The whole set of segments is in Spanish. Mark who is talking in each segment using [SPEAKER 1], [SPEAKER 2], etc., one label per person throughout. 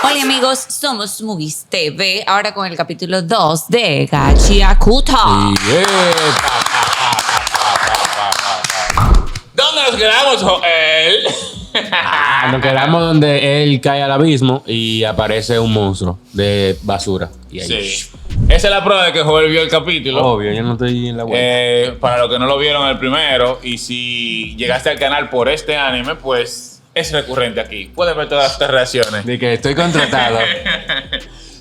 [SPEAKER 1] Hola amigos, somos Movies TV, ahora con el capítulo 2 de Gachiakuta.
[SPEAKER 2] ¿Dónde nos quedamos, Joel?
[SPEAKER 3] Nos quedamos donde él cae al abismo y aparece un monstruo de basura. Y ahí,
[SPEAKER 2] Sí. Esa es la prueba de que Joel vio el capítulo.
[SPEAKER 3] obvio, yo no estoy en la vuelta.
[SPEAKER 2] Para los que no lo vieron el primero, y si llegaste al canal por este anime, pues es recurrente aquí. Puedes ver todas estas reacciones.
[SPEAKER 3] De que estoy contratado.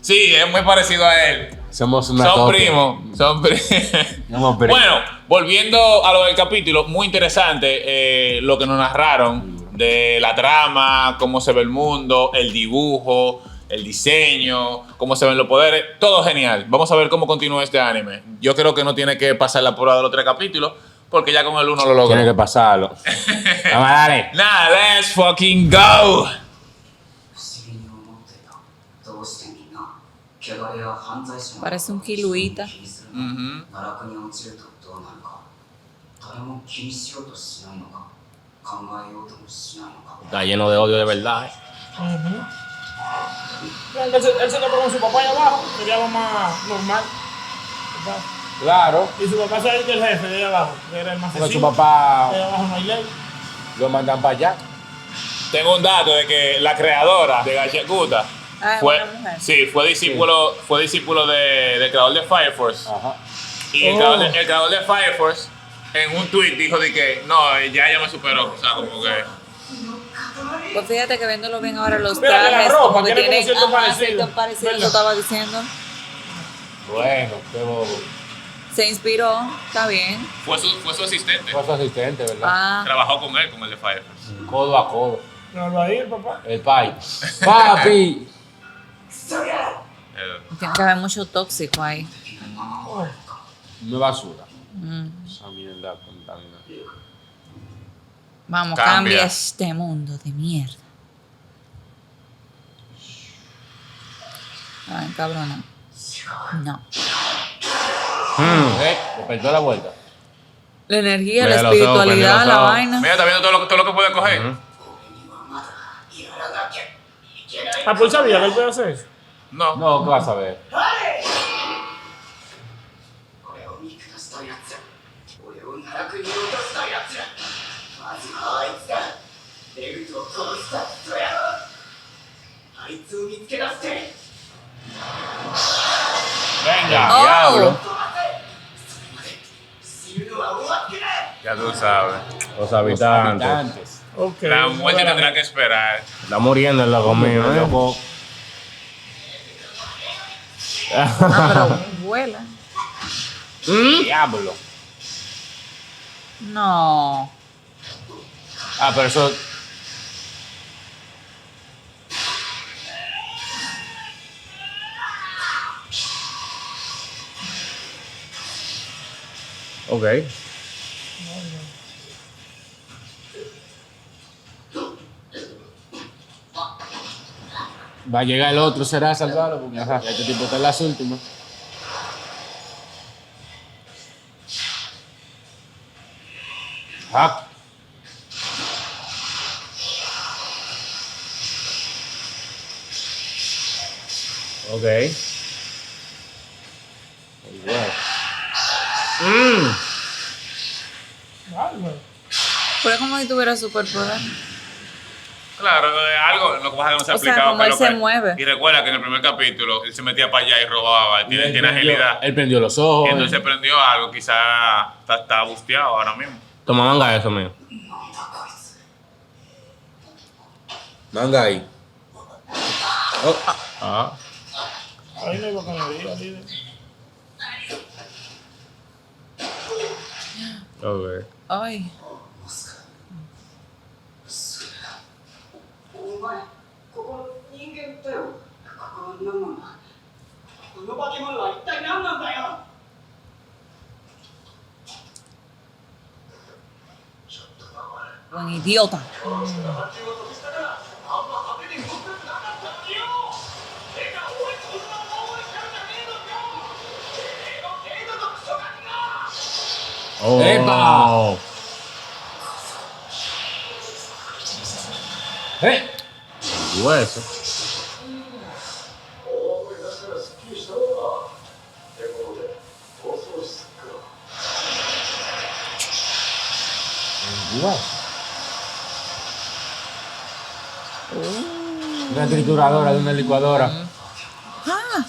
[SPEAKER 2] Sí, es muy parecido a él.
[SPEAKER 3] Somos una
[SPEAKER 2] Son
[SPEAKER 3] copia.
[SPEAKER 2] primos. Son primos.
[SPEAKER 3] Somos primos.
[SPEAKER 2] Bueno, volviendo a lo del capítulo, muy interesante lo que nos narraron de la trama, cómo se ve el mundo, el dibujo, el diseño, cómo se ven los poderes, todo genial. Vamos a ver cómo continúa este anime. Yo creo que no tiene que pasar la prueba de los 3 capítulos, porque ya con el 1 lo logró.
[SPEAKER 3] Tiene que pasarlo. Vamos a darle.
[SPEAKER 2] Nada, let's fucking go.
[SPEAKER 1] Parece un kiluita.
[SPEAKER 3] Está lleno de odio de verdad.
[SPEAKER 4] Él se topó con su papá allá abajo, sería lo más normal. ¿Verdad?
[SPEAKER 3] Claro.
[SPEAKER 4] Y su papá es el jefe de allá abajo, que era el más
[SPEAKER 3] Porque su
[SPEAKER 4] asesino.
[SPEAKER 3] papá
[SPEAKER 4] Allá abajo no hay ley.
[SPEAKER 3] lo mandan para allá.
[SPEAKER 2] Tengo un dato de que la creadora de Gachiakuta
[SPEAKER 1] Una mujer.
[SPEAKER 2] sí, fue discípulo del creador de Fire Force.
[SPEAKER 3] Ajá.
[SPEAKER 2] Y el creador de Fire Force en un tweet dijo de que no, ya ella me superó. O sea, como que
[SPEAKER 1] Pues fíjate que viéndolo bien ahora los
[SPEAKER 4] Mira, la
[SPEAKER 1] trajes,
[SPEAKER 4] ropa,
[SPEAKER 1] como que
[SPEAKER 4] tiene como
[SPEAKER 1] tienen
[SPEAKER 4] cierto parecido.
[SPEAKER 1] cierto parecido,
[SPEAKER 4] ¿Verdad?
[SPEAKER 1] lo estaba diciendo.
[SPEAKER 3] Bueno, qué bobo.
[SPEAKER 1] Se inspiró, está bien.
[SPEAKER 2] fue su asistente.
[SPEAKER 3] Fue su asistente, ¿verdad?
[SPEAKER 1] Ah,
[SPEAKER 2] Trabajó con él de Fire Force.
[SPEAKER 3] Codo a codo.
[SPEAKER 4] No va a ir, papá.
[SPEAKER 3] El pai. ¡Papi!
[SPEAKER 1] tiene que haber mucho tóxico ahí.
[SPEAKER 3] No es basura. Esa mierda contaminada.
[SPEAKER 1] Vamos,
[SPEAKER 2] Cambia.
[SPEAKER 1] cambia este mundo de mierda. Ay, cabrona. No.
[SPEAKER 3] Despertó la vuelta.
[SPEAKER 1] La energía, la
[SPEAKER 3] Mira los ojos,
[SPEAKER 1] espiritualidad,
[SPEAKER 3] mira los
[SPEAKER 1] la
[SPEAKER 3] ojos.
[SPEAKER 1] vaina.
[SPEAKER 2] Mira, está viendo todo lo que puede coger.
[SPEAKER 4] Ah, pues sabía que él puede hacer eso.
[SPEAKER 2] No.
[SPEAKER 3] No, ¿qué vas a ver?
[SPEAKER 2] Venga,
[SPEAKER 1] Oh.
[SPEAKER 2] diablo. Ya tú sabes.
[SPEAKER 3] Los habitantes.
[SPEAKER 4] Ok.
[SPEAKER 2] La muerte tendrá que esperar.
[SPEAKER 3] Está muriendo el loco mío, loco.
[SPEAKER 1] Ah, pero vuela.
[SPEAKER 3] Diablo.
[SPEAKER 1] No.
[SPEAKER 3] Ah, pero eso. Ok. Va a llegar el otro, será a salvarlo, porque ajá, este tipo está en las últimas. Ah. Ok. Igual.
[SPEAKER 4] Bárbaro.
[SPEAKER 1] Pero es como si tuviera superpoder.
[SPEAKER 2] Claro, algo lo que pasa es que no se ha
[SPEAKER 1] O sea,
[SPEAKER 2] explicado.
[SPEAKER 1] como
[SPEAKER 2] qué
[SPEAKER 1] él
[SPEAKER 2] es lo
[SPEAKER 1] se
[SPEAKER 2] que-
[SPEAKER 1] mueve.
[SPEAKER 2] Y recuerda que en el primer capítulo él se metía para allá y robaba. Tiene
[SPEAKER 3] Él prendió-
[SPEAKER 2] agilidad.
[SPEAKER 3] Él prendió los ojos.
[SPEAKER 2] Entonces prendió algo, quizá está busteado ahora mismo.
[SPEAKER 3] Toma manga eso, mío. Manga ahí. Oh. Ah.
[SPEAKER 4] Ahí no hay bacanería, líder.
[SPEAKER 3] Ok.
[SPEAKER 1] Ay.
[SPEAKER 5] お前ここの人間だよここは何なんだこの化け物は一体何なんだよ
[SPEAKER 1] Buen idiota.
[SPEAKER 3] Oh. ¡Epa! El hueso.
[SPEAKER 5] 大声出したらすっきりしたわ。ってことで、放送室か。
[SPEAKER 3] El hueso. Una trituradora de una licuadora.
[SPEAKER 1] Ah,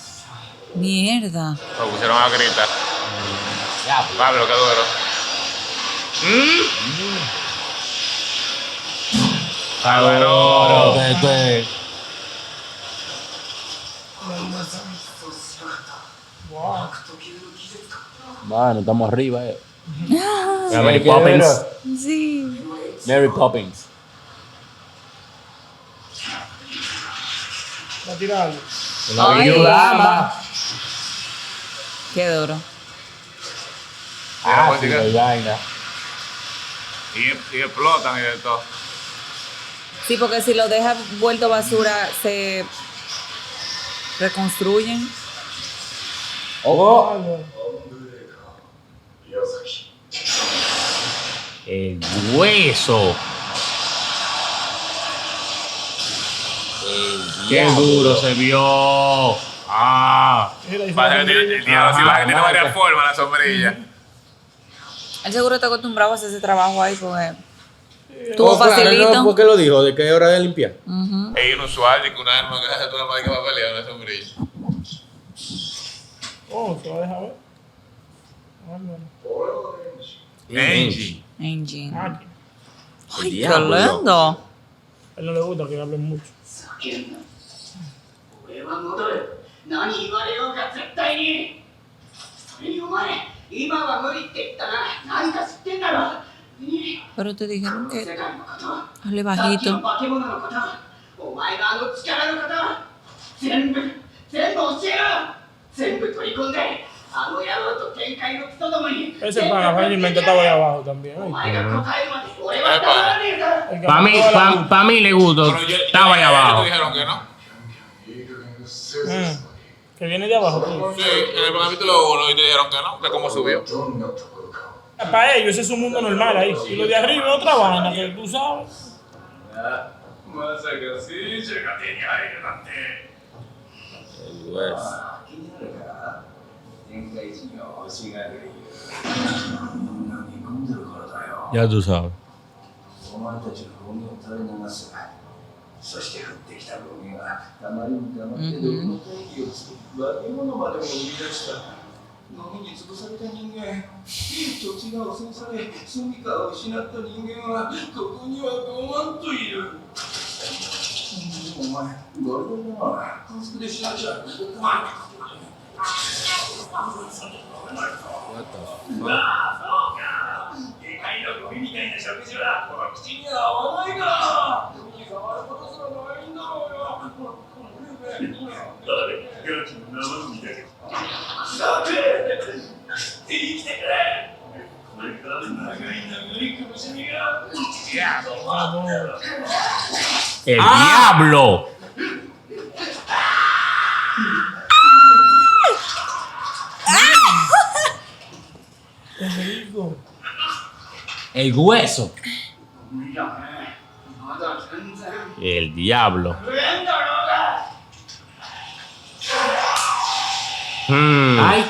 [SPEAKER 1] mierda.
[SPEAKER 2] Lo pusieron a gritar. Pablo, qué duro. Cabrón.
[SPEAKER 4] Wow.
[SPEAKER 3] Bueno, estamos arriba,
[SPEAKER 1] Mary
[SPEAKER 3] Poppins.
[SPEAKER 1] Sí.
[SPEAKER 3] Mary Poppins.
[SPEAKER 4] Va a tirarlo.
[SPEAKER 1] Ay.
[SPEAKER 3] Dama.
[SPEAKER 1] Qué duro.
[SPEAKER 3] Ah, sí, de vaina.
[SPEAKER 2] Y explotan y de todo.
[SPEAKER 1] Sí, porque si lo dejas vuelto basura, se reconstruyen.
[SPEAKER 3] Oh,
[SPEAKER 5] 宮崎。
[SPEAKER 3] el hueso. Qué duro se vio. Ah.
[SPEAKER 4] Mira, ahí
[SPEAKER 2] Parece que tiene, el diablo, sí,
[SPEAKER 3] Ajá,
[SPEAKER 2] tiene
[SPEAKER 3] ajá.
[SPEAKER 2] varias formas la sombrilla.
[SPEAKER 1] Él seguro está acostumbrado a hacer ese trabajo ahí porque tuvo
[SPEAKER 6] Claro,
[SPEAKER 1] facilito.
[SPEAKER 6] no, ¿por qué lo dijo? ¿De que es hora de limpiar?
[SPEAKER 1] Ujú.
[SPEAKER 2] Es inusual de que una arma que hace toda la madre que va a pelear una sombrilla.
[SPEAKER 4] Oh, se va a dejar ver. Ah, bueno.
[SPEAKER 2] Angie.
[SPEAKER 1] Engine.
[SPEAKER 4] Aquí.
[SPEAKER 1] Ay, qué
[SPEAKER 6] diablo.
[SPEAKER 1] lindo.
[SPEAKER 4] A él no le gusta que hablen mucho.
[SPEAKER 5] 叫んな。俺は戻る。何言われようか絶対に。それにお前、今は無理って言ったな。何か知ってんだろ。何
[SPEAKER 1] Pero te dijeron
[SPEAKER 5] 世
[SPEAKER 1] que
[SPEAKER 5] 界のこと。
[SPEAKER 1] hazle
[SPEAKER 5] さっきの
[SPEAKER 1] bajito.
[SPEAKER 5] 化け物のこと。お前のあの力のこと。全部教えろ。全部取り込んで。あの野郎と天界のクソどもに。
[SPEAKER 4] Ese pana fácilmente estaba ahí abajo también.
[SPEAKER 5] お
[SPEAKER 4] ¿eh?
[SPEAKER 5] 前が答えるまで俺は黙らねえぞ。
[SPEAKER 4] El que
[SPEAKER 3] Para mí,
[SPEAKER 4] mató a la-
[SPEAKER 3] pa mí le gustó.
[SPEAKER 2] Pero
[SPEAKER 3] Estaba ahí
[SPEAKER 2] ellos
[SPEAKER 3] abajo.
[SPEAKER 2] dijeron que no.
[SPEAKER 4] Que viene de abajo. Tú.
[SPEAKER 2] Sí, en el capítulo 1 y te dijeron que no, que cómo subió.
[SPEAKER 4] Para ellos ese es un mundo normal ahí. Y lo de arriba es otra vaina que tú sabes.
[SPEAKER 5] まさか聖者が手に入るなんて。
[SPEAKER 6] El hueso.
[SPEAKER 5] 気になるから天界人が欲しがるみんな見込んでるからだよ。
[SPEAKER 3] Ya tú sabes.
[SPEAKER 5] お前たちのゴミを垂れ流す。そして降ってきたゴミがたまりにたまって毒の大気を作り化け物までも生み出した。ゴミに潰された人間、土地が汚染され、住みかを失った人間はここには5万といる。お前、ゴルゴンだな。家族で死なちゃう。でかいのゴミみたいな食事は口には合わないからゴミに触ることすらないんだろうよ誰が君の生ゴミだけさて生きてくれこれから長い苦しみが
[SPEAKER 3] El diablo. El hueso.
[SPEAKER 5] いやねまだ全然
[SPEAKER 3] El diablo.
[SPEAKER 5] 食えんだろうが
[SPEAKER 3] Ay.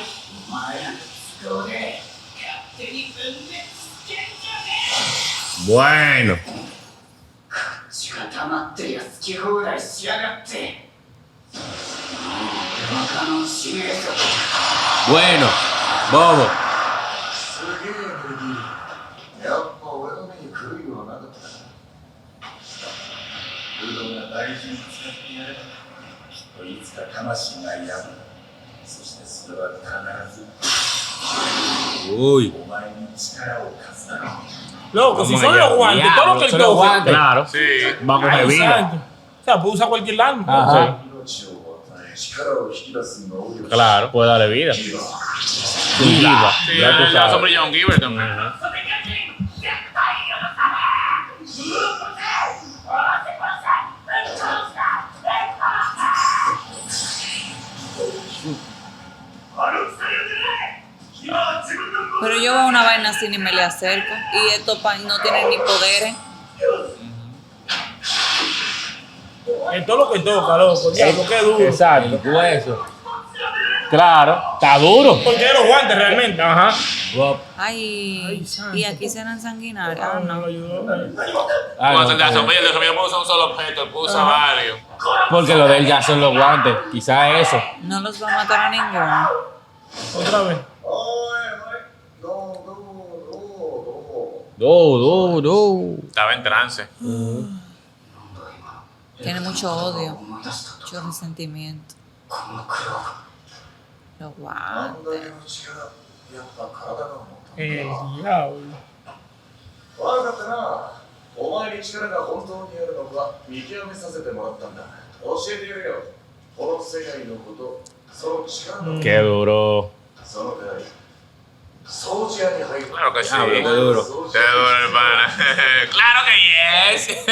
[SPEAKER 5] お前らの都合で勝手に分裂してんじゃね
[SPEAKER 3] Bueno.
[SPEAKER 5] 血が溜まってりゃ好き放題しやがってバカの使命と
[SPEAKER 3] Bueno. Bobo.
[SPEAKER 5] すげえベビーやっぱ俺の目に狂いはなかったウドが大事に使ってやればきっといつか魂が病むそしてそれは必ず
[SPEAKER 3] Uy.
[SPEAKER 5] お前に力を貸すだろう
[SPEAKER 4] Loco, si
[SPEAKER 3] Vamos
[SPEAKER 4] son
[SPEAKER 3] allá.
[SPEAKER 4] los guantes, todo lo que él
[SPEAKER 3] Son los
[SPEAKER 4] toque.
[SPEAKER 3] guantes. Claro.
[SPEAKER 2] Sí.
[SPEAKER 3] Va a coger
[SPEAKER 4] Ay,
[SPEAKER 3] vida.
[SPEAKER 4] santo. O sea, puede usar cualquier arma.
[SPEAKER 3] Ajá.
[SPEAKER 5] 命を与え力を引き出す能力
[SPEAKER 3] Claro, puede darle vida.
[SPEAKER 2] Sí,
[SPEAKER 3] Ya tú
[SPEAKER 2] la
[SPEAKER 3] sabes.
[SPEAKER 2] sombrilla John Giver también.
[SPEAKER 1] Pero yo veo una vaina así ni me le acerco. Y estos no tienen ni poderes.
[SPEAKER 4] Es todo lo que toca, loco. Diablo, qué duro.
[SPEAKER 3] Exacto, hueso. Claro, está duro.
[SPEAKER 4] Porque de los guantes realmente. Ajá.
[SPEAKER 1] Ay,
[SPEAKER 4] santo.
[SPEAKER 1] y aquí serán sanguinarios. Ah,
[SPEAKER 4] No
[SPEAKER 1] no.
[SPEAKER 4] lo ayudó.
[SPEAKER 3] Ah,
[SPEAKER 2] Cuando
[SPEAKER 3] no,
[SPEAKER 2] el de la sombrilla, el de la sombrilla puede usar un solo objeto, él puede usar varios.
[SPEAKER 3] porque lo de él ya son los guantes. Quizás eso.
[SPEAKER 1] No los va a matar a ninguno.
[SPEAKER 4] Otra vez.
[SPEAKER 2] Estaba en trance.
[SPEAKER 1] Tiene mucho odio, mucho resentimiento. Los guantes.
[SPEAKER 4] El diablo.
[SPEAKER 5] 悪かったな。お前に力が本当にあるのか見極めさせてもらったんだ。教えてやれよ。この世界のこと、その力の、
[SPEAKER 3] Qué duro.
[SPEAKER 5] その代わり、掃除屋に入る。
[SPEAKER 2] Claro que sí.
[SPEAKER 3] Ah, pero qué duro.
[SPEAKER 2] Qué duro, hermana. Claro que yes.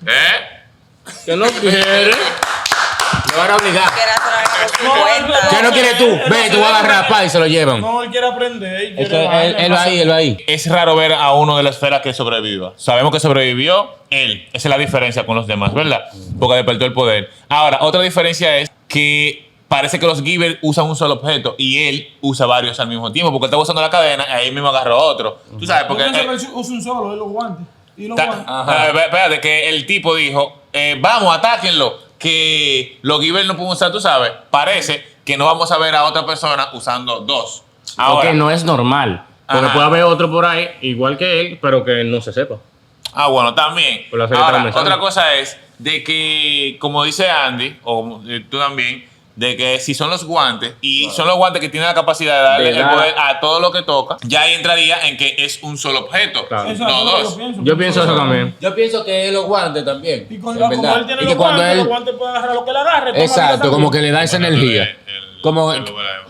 [SPEAKER 2] ¿Eh?
[SPEAKER 3] Que no quiere. Me van a obligar.
[SPEAKER 1] Quiere hacer algo por su
[SPEAKER 4] No,
[SPEAKER 1] cuenta.
[SPEAKER 3] ¿Qué no quieres tú? Ve, tú vas a agarrar pa y se lo llevan.
[SPEAKER 4] No, él quiere aprender. Él
[SPEAKER 3] Es
[SPEAKER 4] quiere
[SPEAKER 3] que él va ahí, él va ahí.
[SPEAKER 2] Es raro ver a uno de la esfera que sobreviva. Sabemos que sobrevivió él. Esa es la diferencia con los demás, ¿verdad? Porque despertó el poder. Ahora, otra diferencia es que parece que los Giver usan un solo objeto y él usa varios al mismo tiempo. Porque él está usando la cadena y ahí mismo agarró otro. Tú sabes,
[SPEAKER 4] Yo
[SPEAKER 2] porque...
[SPEAKER 4] pienso que él usa un solo, él los guantes. Y los guantes.
[SPEAKER 2] Espérate, que el tipo dijo, vamos, atáquenlo. Que los Giver no pueden usar, tú sabes. Parece que no vamos a ver a otra persona usando dos. Ahora,
[SPEAKER 3] Porque no es normal. Porque
[SPEAKER 2] Ajá.
[SPEAKER 3] puede haber otro por ahí, igual que él, pero que no se sepa.
[SPEAKER 2] bueno, también.
[SPEAKER 3] Por la serie
[SPEAKER 2] Ahora,
[SPEAKER 3] transversal.
[SPEAKER 2] otra cosa es de que, como dice Andy, o tú también, de que si son los guantes, y son los guantes que tienen la capacidad de darle
[SPEAKER 3] De
[SPEAKER 2] el
[SPEAKER 3] dar-
[SPEAKER 2] poder a todo lo que toca, ya ahí entraría en que es un solo objeto,
[SPEAKER 3] Claro.
[SPEAKER 4] Eso
[SPEAKER 2] no
[SPEAKER 4] es lo que
[SPEAKER 2] dos.
[SPEAKER 3] Yo pienso eso también.
[SPEAKER 6] Yo pienso que es los guantes también.
[SPEAKER 4] Y con
[SPEAKER 6] en
[SPEAKER 4] como él
[SPEAKER 6] verdad.
[SPEAKER 4] tiene
[SPEAKER 3] Y
[SPEAKER 4] los
[SPEAKER 3] que cuando
[SPEAKER 4] guantes,
[SPEAKER 3] él-
[SPEAKER 4] los guantes puede agarrar lo que le agarre. toma
[SPEAKER 3] Exacto,
[SPEAKER 4] vida
[SPEAKER 3] como que
[SPEAKER 4] también.
[SPEAKER 3] le da esa energía. Como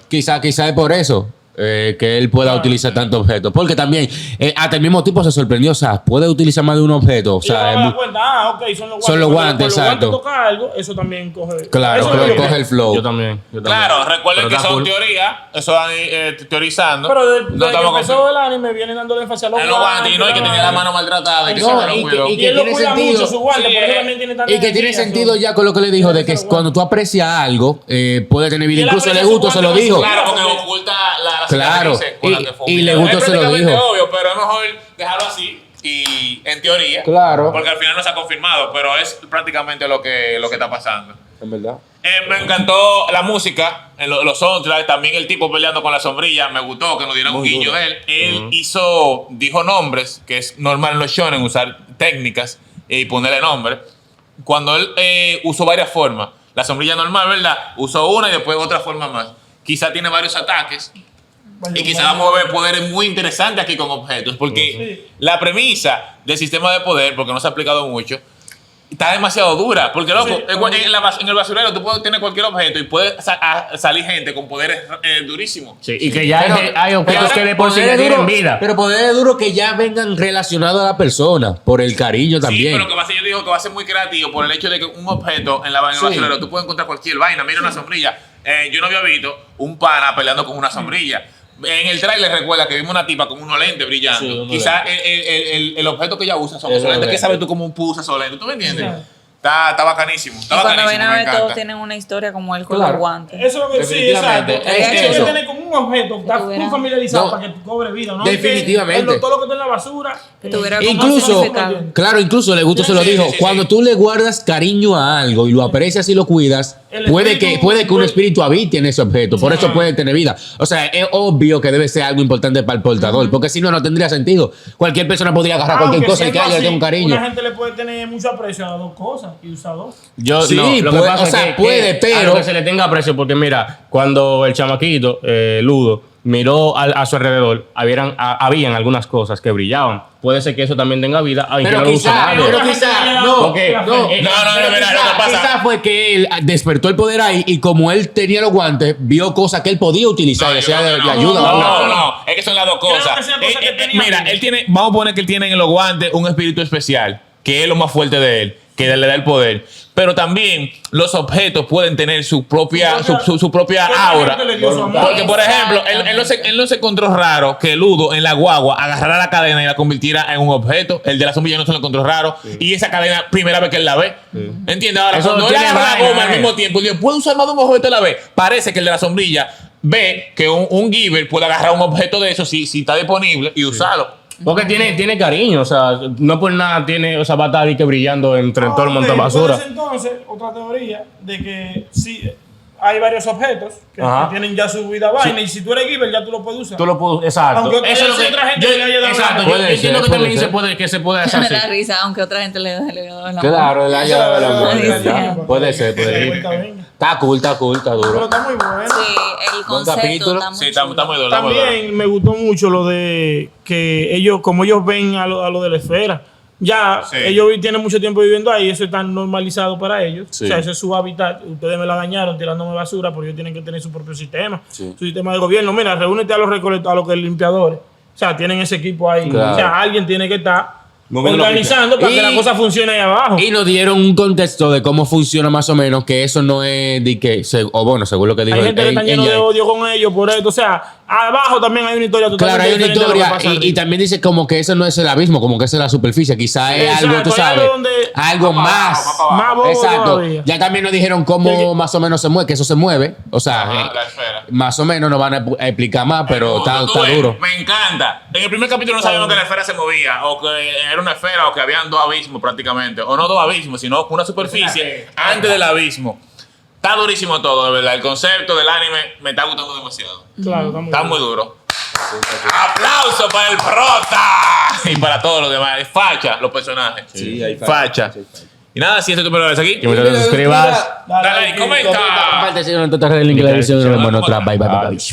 [SPEAKER 3] quizá es por eso que él pueda utilizar tantos objetos. Porque también, hasta el mismo tipo se sorprendió. O sea, puede utilizar más de un objeto. O
[SPEAKER 4] Y yo
[SPEAKER 3] sea,
[SPEAKER 4] me
[SPEAKER 3] es
[SPEAKER 4] doy
[SPEAKER 3] muy-
[SPEAKER 4] cuenta, ok, son los guantes.
[SPEAKER 3] Son los
[SPEAKER 4] Cuando
[SPEAKER 3] guantes,
[SPEAKER 4] los
[SPEAKER 3] exacto.
[SPEAKER 4] guantes toca algo, eso también coge.
[SPEAKER 3] claro,
[SPEAKER 4] eso es
[SPEAKER 3] creo
[SPEAKER 4] lo
[SPEAKER 3] que coge el flow. Yo también.
[SPEAKER 2] Claro, recuerden
[SPEAKER 3] Pero
[SPEAKER 2] que
[SPEAKER 3] está
[SPEAKER 2] son
[SPEAKER 3] cool.
[SPEAKER 2] teorías, eso van teorizando.
[SPEAKER 4] Pero desde
[SPEAKER 2] no
[SPEAKER 4] que
[SPEAKER 2] estamos
[SPEAKER 4] empezó el anime vienen dándole énfasis a los
[SPEAKER 2] en los guantes y no, y que tenía la mano maltratada y que
[SPEAKER 3] No,
[SPEAKER 2] siempre lo
[SPEAKER 3] y que-
[SPEAKER 2] cuidó.
[SPEAKER 3] y
[SPEAKER 4] Y él lo
[SPEAKER 3] tiene
[SPEAKER 4] cuida
[SPEAKER 3] sentido.
[SPEAKER 4] mucho su guante,
[SPEAKER 2] Sí,
[SPEAKER 4] por eso también tiene tanta
[SPEAKER 3] Y que tiene
[SPEAKER 4] energía,
[SPEAKER 3] sentido
[SPEAKER 4] so-
[SPEAKER 3] ya con lo que le dijo, de que
[SPEAKER 4] Eso,
[SPEAKER 3] cuando tú aprecias algo, puede tener vida.
[SPEAKER 4] Y él
[SPEAKER 3] Incluso le
[SPEAKER 4] aprecia su
[SPEAKER 3] gusto, se lo
[SPEAKER 4] guante
[SPEAKER 3] dijo.
[SPEAKER 4] con su
[SPEAKER 2] Claro, porque
[SPEAKER 4] Porque-
[SPEAKER 2] oculta las
[SPEAKER 3] Claro,
[SPEAKER 2] cicatrices con
[SPEAKER 3] y-
[SPEAKER 2] las que fue
[SPEAKER 3] y le
[SPEAKER 2] humillado.
[SPEAKER 3] gustó,
[SPEAKER 2] Es
[SPEAKER 3] se lo
[SPEAKER 2] prácticamente
[SPEAKER 3] dijo.
[SPEAKER 2] obvio, pero es mejor dejarlo así y en teoría.
[SPEAKER 3] Claro.
[SPEAKER 2] Porque al final no se ha confirmado, pero es prácticamente lo que está pasando.
[SPEAKER 3] En verdad.
[SPEAKER 2] Me encantó la música, en los soundtracks, también el tipo peleando con la sombrilla, me gustó que nos dieran un guiño de él. Él dijo nombres, que es normal en los shonen usar técnicas y ponerle nombre. Cuando él usó varias formas, la sombrilla normal, ¿verdad? Usó una y después otra forma más. Quizá tiene varios ataques. Y quizá vamos a ver poderes muy interesantes aquí con objetos, porque la premisa del sistema de poder, porque no se ha explicado mucho, está demasiado dura. Porque, loco,
[SPEAKER 4] Sí,
[SPEAKER 2] en el basurero tú puedes tener cualquier objeto y puede salir gente con poderes durísimos.
[SPEAKER 3] Sí, y que ya
[SPEAKER 6] Pero-
[SPEAKER 3] hay objetos
[SPEAKER 2] pero
[SPEAKER 3] que de por sí
[SPEAKER 6] Poderes
[SPEAKER 3] le tienen
[SPEAKER 6] duros,
[SPEAKER 3] vida.
[SPEAKER 6] Pero poderes duros que ya vengan relacionados a la persona, por el cariño
[SPEAKER 2] Sí,
[SPEAKER 6] también.
[SPEAKER 2] pero que va a ser, yo digo que va a ser muy creativo por el hecho de que un objeto en el basurero tú puedes encontrar cualquier vaina. Mira una sombrilla. Yo no había visto un pana peleando con una sombrilla. En el tráiler recuerda que vimos una tipa con unos lentes brillando.
[SPEAKER 6] Sí, unos
[SPEAKER 2] Quizás el objeto que ella usa son
[SPEAKER 6] Es
[SPEAKER 2] esos lentes. ¿Qué
[SPEAKER 6] lentes.
[SPEAKER 2] sabes tú cómo usa esos lentes? ¿Tú me entiendes?
[SPEAKER 4] Sí.
[SPEAKER 2] Está bacanísimo. Está
[SPEAKER 1] Y cuando
[SPEAKER 2] bacanísimo.
[SPEAKER 1] ven a
[SPEAKER 2] Me
[SPEAKER 1] ver, todos
[SPEAKER 2] encanta.
[SPEAKER 1] tienen una historia como él con
[SPEAKER 6] Claro.
[SPEAKER 1] los guantes.
[SPEAKER 4] Eso es lo que sí,
[SPEAKER 6] Definitivamente.
[SPEAKER 4] exacto.
[SPEAKER 6] Es
[SPEAKER 4] Tiene que
[SPEAKER 6] eso.
[SPEAKER 4] tener como un objeto, está
[SPEAKER 1] tuviera-
[SPEAKER 4] muy familiarizado
[SPEAKER 6] No.
[SPEAKER 4] para que cobre vida, ¿no?
[SPEAKER 6] Definitivamente.
[SPEAKER 4] Que todo lo que está en la basura.
[SPEAKER 1] Que tuviera como
[SPEAKER 3] Incluso,
[SPEAKER 1] significado.
[SPEAKER 3] claro, incluso le gusto se lo
[SPEAKER 2] Sí,
[SPEAKER 3] dijo.
[SPEAKER 2] sí, sí,
[SPEAKER 3] Cuando
[SPEAKER 2] sí.
[SPEAKER 3] tú le guardas cariño a algo y lo aprecias y lo cuidas,
[SPEAKER 4] El
[SPEAKER 3] puede que
[SPEAKER 4] espíritu-
[SPEAKER 3] un espíritu habite en ese objeto. Por eso puede tener vida. O sea, es obvio que debe ser algo importante para el portador, porque si no, no tendría sentido. Cualquier persona podría agarrar cualquier
[SPEAKER 4] Aunque
[SPEAKER 3] cosa y que
[SPEAKER 4] siendo
[SPEAKER 3] le tenga un
[SPEAKER 4] así,
[SPEAKER 3] cariño.
[SPEAKER 4] Una gente le puede tener mucho aprecio a dos cosas y usar dos.
[SPEAKER 3] Yo
[SPEAKER 6] Sí,
[SPEAKER 3] no, lo que
[SPEAKER 6] puede-
[SPEAKER 3] pasa
[SPEAKER 6] o sea,
[SPEAKER 3] es
[SPEAKER 6] puede, pero-
[SPEAKER 3] algo que se le tenga aprecio, porque mira, cuando el chamaquito, Ludo, miró a su alrededor, habían algunas cosas que brillaban. Puede ser que eso también tenga vida, aunque
[SPEAKER 6] Pero
[SPEAKER 3] no lo use
[SPEAKER 6] quizá-
[SPEAKER 3] nadie.
[SPEAKER 6] pero
[SPEAKER 4] Otra gente
[SPEAKER 6] quizá-
[SPEAKER 4] le da
[SPEAKER 6] no,
[SPEAKER 3] porque-
[SPEAKER 4] la fe.
[SPEAKER 3] no,
[SPEAKER 2] mira, lo que pasa.
[SPEAKER 3] Quizás fue que él despertó el poder ahí y como él tenía los guantes, vio cosas que él podía utilizar,
[SPEAKER 2] No,
[SPEAKER 3] ya
[SPEAKER 2] yo
[SPEAKER 3] sea
[SPEAKER 2] creo
[SPEAKER 3] de
[SPEAKER 2] que
[SPEAKER 3] ayuda.
[SPEAKER 2] No,
[SPEAKER 3] ¿verdad?
[SPEAKER 2] no, es que son las dos
[SPEAKER 4] Creo
[SPEAKER 2] cosas.
[SPEAKER 4] que sea cosa que tenía
[SPEAKER 2] Mira,
[SPEAKER 4] antes.
[SPEAKER 2] él tiene, vamos a poner que él tiene en los guantes un espíritu especial. que es lo más fuerte de él, que le da el poder. Pero también los objetos pueden tener su propia aura. Porque, por ejemplo, él no se encontró raro que Ludo en la guagua agarrara la cadena y la convirtiera en un objeto. El de la sombrilla no se lo encontró raro. Y esa cadena, primera vez que él la ve. ¿Entiendes? Ahora,
[SPEAKER 3] Eso
[SPEAKER 2] cuando él
[SPEAKER 3] tiene
[SPEAKER 2] agarra la
[SPEAKER 3] vaina,
[SPEAKER 2] goma al mismo tiempo, él dice, ¿puedo usar más de un objeto a la vez? Parece que el de la sombrilla ve que un giver puede agarrar un objeto de eso si está disponible y usarlo.
[SPEAKER 3] Porque tiene cariño, o sea, no por nada tiene, o sea, va a estar ahí que brillando entre todo el montón de basura.
[SPEAKER 4] Entonces, otra teoría de que sí hay varios objetos que
[SPEAKER 3] Ajá.
[SPEAKER 4] tienen ya su vida vaina y si tú eres giver ya tú lo puedes usar.
[SPEAKER 3] Tú lo puedes, exacto.
[SPEAKER 4] Aunque
[SPEAKER 3] Eso es lo que
[SPEAKER 4] otra gente
[SPEAKER 3] yo,
[SPEAKER 4] le haya dado
[SPEAKER 3] exacto,
[SPEAKER 4] la
[SPEAKER 3] yo
[SPEAKER 6] Puede
[SPEAKER 3] entiendo
[SPEAKER 6] ser,
[SPEAKER 3] que también
[SPEAKER 6] puede
[SPEAKER 3] se puede hacer
[SPEAKER 1] Me
[SPEAKER 3] así.
[SPEAKER 1] da risa, aunque otra gente le da la
[SPEAKER 6] Claro, el año de la muerte.
[SPEAKER 1] Sí.
[SPEAKER 6] Puede ser, puede ser. Está cool, está
[SPEAKER 4] Pero
[SPEAKER 6] duro.
[SPEAKER 4] está muy bueno.
[SPEAKER 1] Sí, el concepto
[SPEAKER 6] capítulo.
[SPEAKER 1] está muy
[SPEAKER 2] Sí, está muy
[SPEAKER 1] chulo.
[SPEAKER 2] duro. está muy duro.
[SPEAKER 4] También me gustó mucho lo de que ellos, como ellos ven a lo de la esfera, ya
[SPEAKER 2] Sí.
[SPEAKER 4] ellos tienen mucho tiempo viviendo ahí, eso está normalizado para ellos.
[SPEAKER 6] Sí.
[SPEAKER 4] O sea, ese es su hábitat. Ustedes me la dañaron tirándome basura, pero ellos tienen que tener su propio sistema,
[SPEAKER 6] Sí.
[SPEAKER 4] su sistema de gobierno. Mira, reúnete a los recolectores, a los que limpiadores. O sea, tienen ese equipo ahí.
[SPEAKER 6] Claro.
[SPEAKER 4] O sea, alguien tiene que estar
[SPEAKER 6] Moviendo
[SPEAKER 4] organizando para
[SPEAKER 6] y-
[SPEAKER 4] que la cosa funcione ahí abajo.
[SPEAKER 6] Y nos dieron un contexto de cómo funciona más o menos, que eso no es de que, o bueno, según lo que dijo
[SPEAKER 4] Hay gente que está lleno de
[SPEAKER 6] ella.
[SPEAKER 4] odio con ellos por esto. O sea, abajo también hay una historia totalmente
[SPEAKER 6] Claro, hay una
[SPEAKER 4] diferente de lo que
[SPEAKER 6] historia
[SPEAKER 4] pasa
[SPEAKER 6] y
[SPEAKER 4] arriba.
[SPEAKER 6] también dice como que eso no es el abismo, como que esa es la superficie, quizá es
[SPEAKER 4] Exacto,
[SPEAKER 6] algo, tú
[SPEAKER 4] hay
[SPEAKER 6] sabes,
[SPEAKER 4] algo donde-
[SPEAKER 6] algo
[SPEAKER 2] Más para
[SPEAKER 6] más.
[SPEAKER 2] abajo, más para abajo.
[SPEAKER 4] Más bobo
[SPEAKER 6] Exacto.
[SPEAKER 4] todavía.
[SPEAKER 6] Ya también nos dijeron cómo más o menos se mueve, que eso se mueve, o sea,
[SPEAKER 2] Ajá, la esfera.
[SPEAKER 6] más o menos nos van a explicar más, pero está
[SPEAKER 2] Tú ves,
[SPEAKER 6] duro.
[SPEAKER 2] Me encanta. En el primer capítulo no sabíamos que la esfera se movía, o que era una esfera, o que habían dos abismos prácticamente. O no dos abismos, sino una superficie antes del abismo. Está durísimo todo, de verdad. El concepto del anime me está gustando demasiado.
[SPEAKER 4] Claro,
[SPEAKER 2] Está muy duro. ¡Aplauso para el prota! Y para todos los demás. Facha, los personajes.
[SPEAKER 5] Sí, hay
[SPEAKER 2] Facha. Y nada, si este tu primera vez aquí.
[SPEAKER 3] Que me te suscribas.
[SPEAKER 2] Dale, comenta.
[SPEAKER 6] Comparte, síguenos en todas las redes, link en la descripción y nos vemos en otra. Bye, bye, bye, bye.